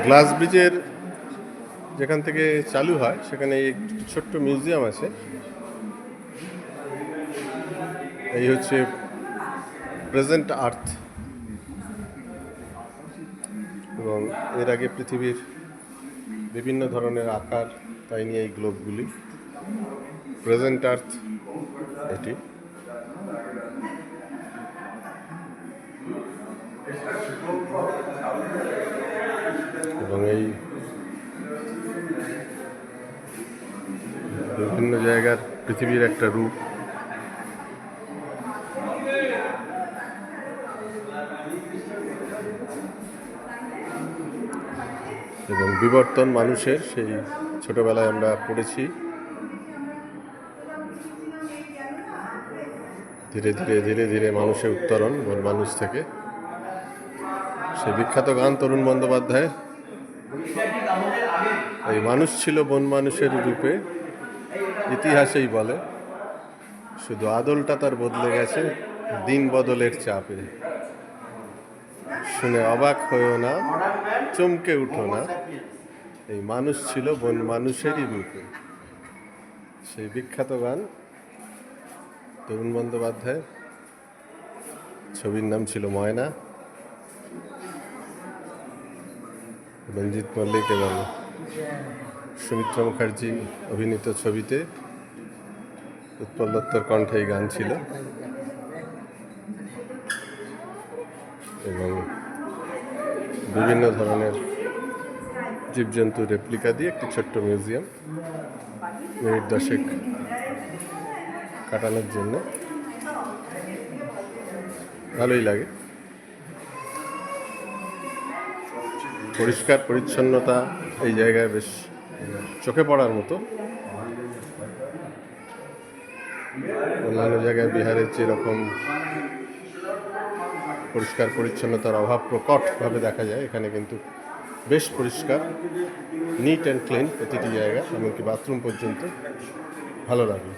Glass ব্রিজের যেখান থেকে চালু হয় সেখানে এই ছোট্ট মিউজিয়াম আছে। এই হচ্ছে প্রেজেন্ট আর্থ, এবং এর আগে পৃথিবীর বিভিন্ন ধরনের আকার, তাই নিয়ে এই গ্লোবগুলি। প্রেজেন্ট আর্থ এটি। এবং এই বিভিন্ন জায়গার পৃথিবীর একটা রূপ। এবং বিবর্তন মানুষের, সেই ছোটবেলায় আমরা পড়েছি। ধীরে ধীরে ধীরে ধীরে মানুষের উত্তরণ বন মানুষ থেকে। সেই বিখ্যাত গান তরুণ বন্দ্যোপাধ্যায়ের, এই মানুষ ছিল বন মানুষের রূপে, ইতিহাসেই বলে শুধু আদলটা তার বদলে গেছে দিন বদলের চাপে। শুনে অবাক হয়েও না, চমকে উঠো না, এই মানুষ ছিল বন মানুষেরই রূপে। সেই বিখ্যাত গান তরুণ বন্দ্যোপাধ্যায়। ছবির নাম ছিল ময়না। রঞ্জিত মল্লিক এবং সুমিত্রা মুখার্জি অভিনীত ছবিতে উৎপল দত্তর কণ্ঠে এই গান ছিল। এবং বিভিন্ন ধরনের জীবজন্তুর রেপ্লিকা দিয়ে একটি ছোট্ট মিউজিয়াম, মিনিট 10 কাটানোর জন্য ভালোই লাগে। পরিষ্কার পরিচ্ছন্নতা এই জায়গায় বেশ চোখে পড়ার মতো। অন্যান্য জায়গায় বিহারের যেরকম পরিষ্কার পরিচ্ছন্নতার অভাব প্রকটভাবে দেখা যায়, এখানে কিন্তু বেশ পরিষ্কার, নিট অ্যান্ড ক্লিন প্রতিটি জায়গা, এমনকি বাথরুম পর্যন্ত। ভালো লাগে।